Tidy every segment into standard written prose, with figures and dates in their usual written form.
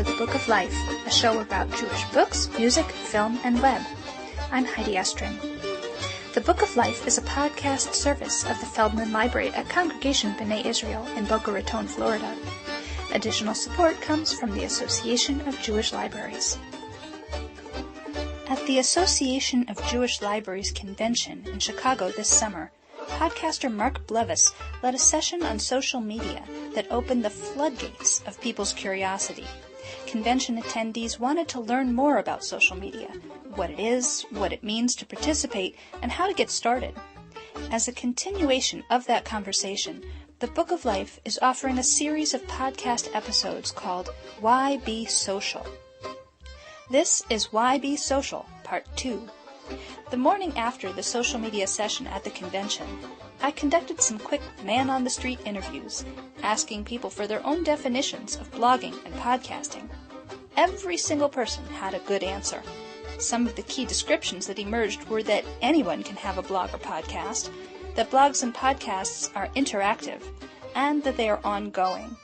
to The Book of Life, a show about Jewish books, music, film, and web. I'm Heidi Estrin. The Book of Life is a podcast service of the Feldman Library at Congregation B'nai Israel in Boca Raton, Florida. Additional support comes from the Association of Jewish Libraries. At the Association of Jewish Libraries convention in Chicago this summer, podcaster Mark Blevis led a session on social media that opened the floodgates of people's curiosity. Convention attendees wanted to learn more about social media, what it is, what it means to participate, and how to get started. As a continuation of that conversation, the Book of Life is offering a series of podcast episodes called Why Be Social? This is Why Be Social, Part 2. The morning after the social media session at the convention, I conducted some quick man-on-the-street interviews, asking people for their own definitions of blogging and podcasting. Every single person had a good answer. Some of the key descriptions that emerged were that anyone can have a blog or podcast, that blogs and podcasts are interactive, and that they are ongoing,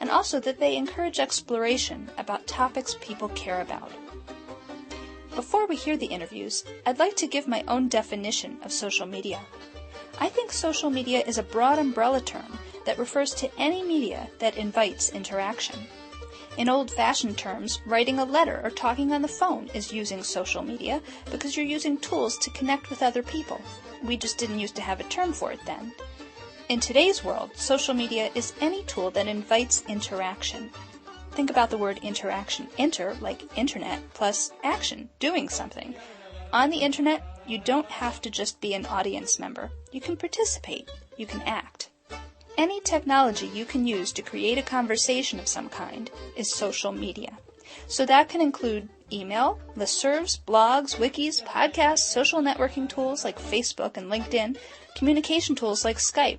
and also that they encourage exploration about topics people care about. Before we hear the interviews, I'd like to give my own definition of social media. I think social media is a broad umbrella term that refers to any media that invites interaction. In old-fashioned terms, writing a letter or talking on the phone is using social media because you're using tools to connect with other people. We just didn't used to have a term for it then. In today's world, social media is any tool that invites interaction. Think about the word interaction. Inter, like internet, plus action, doing something. On the internet, you don't have to just be an audience member. You can participate. You can act. Any technology you can use to create a conversation of some kind is social media. So that can include email, listservs, blogs, wikis, podcasts, social networking tools like Facebook and LinkedIn, communication tools like Skype.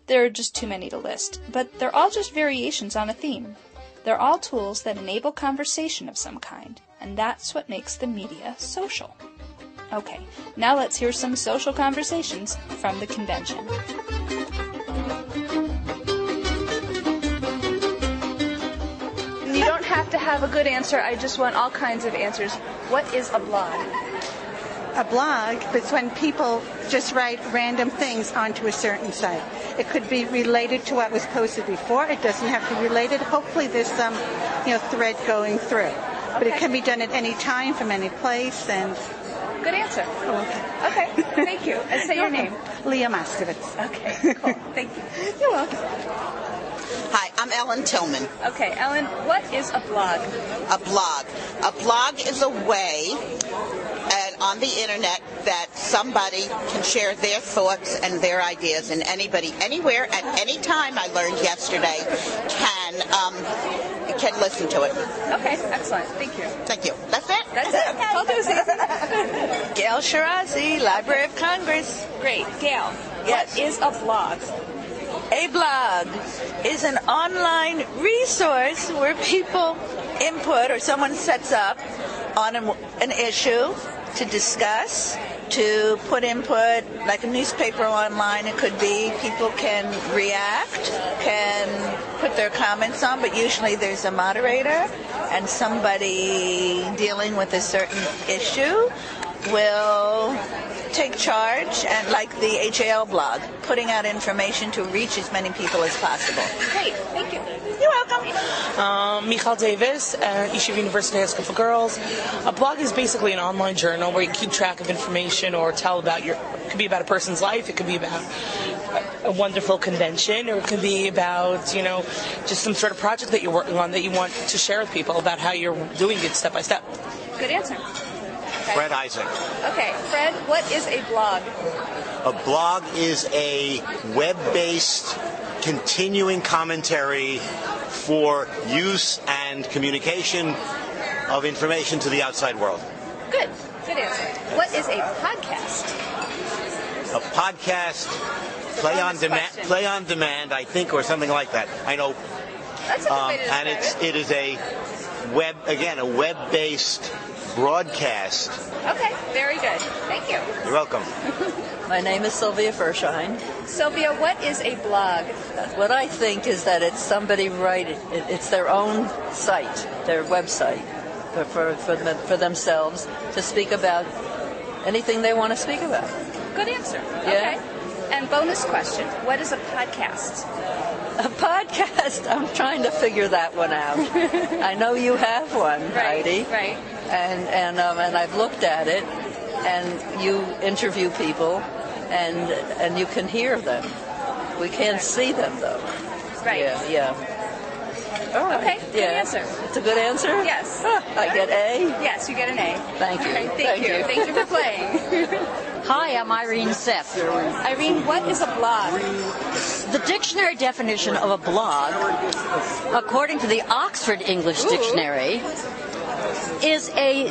There are just too many to list, but they're all just variations on a theme. They're all tools that enable conversation of some kind, and that's what makes the media social. Okay, now let's hear some social conversations from the convention. You don't have to have a good answer, I just want all kinds of answers. What is a blog? A blog is when people just write random things onto a certain site. It could be related to what was posted before. It doesn't have to be related. Hopefully there's some, thread going through. But Okay. it can be done at any time, from any place, and... Good answer. Oh, Okay, thank you. And say your name. Leah Moskowitz. Okay, cool. Thank you. You're welcome. Hi, I'm Ellen Tillman. Okay, Ellen, what is a blog? A blog. A blog is a way on the internet that somebody can share their thoughts and their ideas, and anybody, anywhere, at any time, I learned yesterday, can listen to it. Okay, excellent. Thank you. Thank you. That's it? That's it. Told you it was easy. Gail Shirazi, Library of Congress. Great. Gail, Yes. what is a blog? A blog is an online resource where people input, or someone sets up on an issue to discuss, to put input, like a newspaper online. It could be people can react, can put their comments on, but usually there's a moderator, and somebody dealing with a certain issue will take charge, and like the HAL blog, putting out information to reach as many people as possible. Great. Thank you. You're welcome. Michal Davis at Yeshiva University High School for Girls. A blog is basically an online journal where you keep track of information or tell about it could be about a person's life, it could be about a wonderful convention, or it could be about, just some sort of project that you're working on that you want to share with people about how you're doing it step by step. Good answer. Fred Isaac. Okay, Fred, what is a blog? A blog is a web-based continuing commentary for use and communication of information to the outside world. Good. Good answer. What is a podcast? A podcast, play on demand, I think, or something like that. I know. That's a good way to describe And it is a web-based broadcast Okay. Very good. Thank you. You're welcome. My name is Sylvia Fershine. Sylvia, what is a blog? What I think is that it's somebody it's their own site, their website, for themselves to speak about anything they want to speak about. Good answer. Yeah. Okay. And bonus question, what is a podcast? A podcast, I'm trying to figure that one out. I know you have one, Heidi. Right. And I've looked at it, and you interview people, and you can hear them. We can't see them, though. Right. Yeah. All right. Okay, good answer. It's a good answer? Yes. I get A? Yes, you get an A. Thank you. All right, thank you. Thank you for playing. Hi, I'm Irene Seff. Irene, what is a blog? The dictionary definition of a blog, according to the Oxford English Dictionary, is a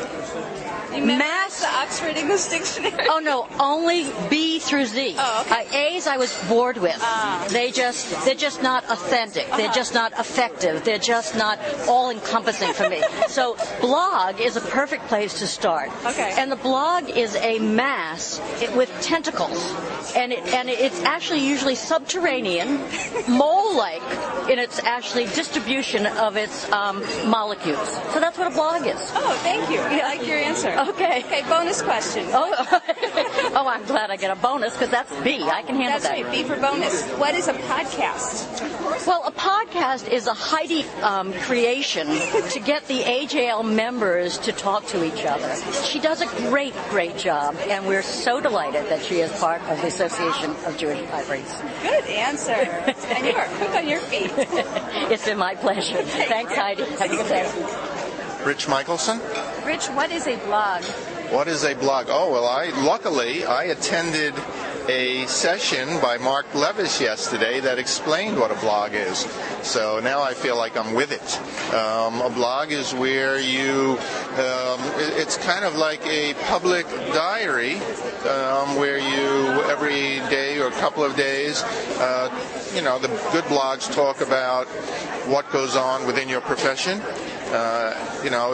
mass... the Oxford English Dictionary? Oh, no, only B through Z. Oh, okay. A's I was bored with. They're just not authentic. They're just not effective. They're just not all-encompassing for me. So blog is a perfect place to start. Okay. And the blog is a mass with tentacles. And it's actually usually subterranean, mole-like in its actually distribution of its molecules. So that's what a blog is. Oh, thank you. I like your answer. Okay. Okay, bonus question. Oh, I'm glad I get a bonus because that's B. I can handle That's that. right, B for bonus. What is a podcast? Well, a podcast is a Heidi creation to get the AJL members to talk to each other. She does a great, great job, and we're so delighted that she is part of the Association of Jewish Libraries. Good answer. And you are quick on your feet. It's been my pleasure. Thanks, Heidi. Have a good day. Rich Michelson. Rich, what is a blog? What is a blog? Oh, well, luckily I attended a session by Mark Levis yesterday that explained what a blog is. So now I feel like I'm with it. A blog is where it's kind of like a public diary where you every day or a couple of days, the good blogs talk about what goes on within your profession.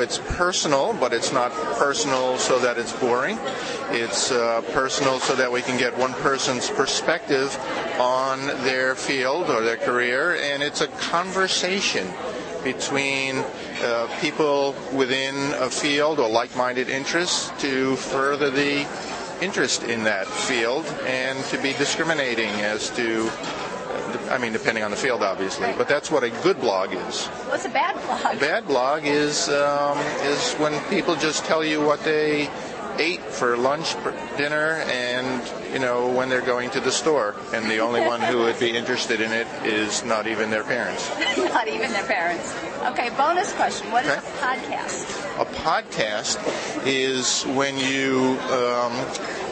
It's personal, but it's not personal so that it's boring. It's personal so that we can get one person's perspective on their field or their career, and it's a conversation between people within a field or like-minded interests to further the interest in that field and to be discriminating as to depending on the field, obviously. But that's what a good blog is. What's a bad blog? A bad blog is when people just tell you what they ate for lunch, dinner, and when they're going to the store, and the only one who would be interested in it is not even their parents. Not even their parents. Okay, bonus question. What is a podcast? A podcast is when you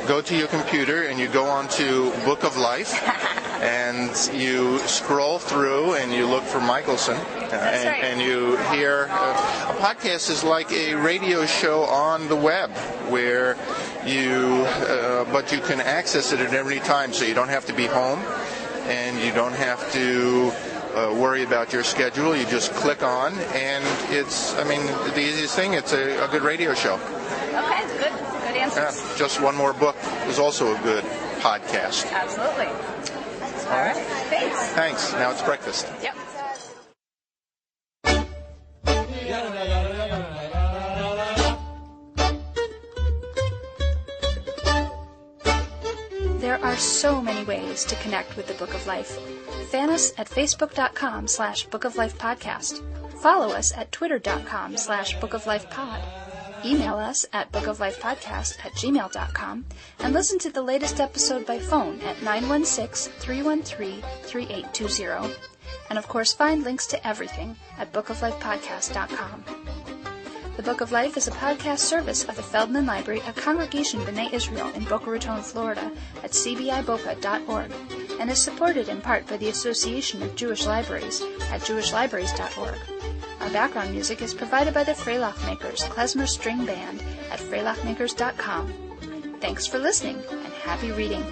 go to your computer and you go onto Book of Life and you scroll through and you look for Michelson and you hear a podcast is like a radio show on the web where but you can access it at every time, so you don't have to be home and you don't have to worry about your schedule. You just click on, and it's the easiest thing. It's a good radio show. Okay, good answers. Yeah, just one more book is also a good podcast. Absolutely. All right. Thanks. Now it's breakfast. Yep. There are so many ways to connect with the Book of Life. Fan us at facebook.com/Book of Life Podcast. Follow us at twitter.com/Book of Life Pod. Email us at boooflifepodcast@gmail.com and listen to the latest episode by phone at 916-313-3820. And of course, find links to everything at bookoflifepodcast.com. The Book of Life is a podcast service of the Feldman Library of Congregation B'nai Israel in Boca Raton, Florida at cbiboca.org and is supported in part by the Association of Jewish Libraries at jewishlibraries.org. Our background music is provided by the Freilach Makers Klezmer String Band at freilachmakers.com. Thanks for listening and happy reading.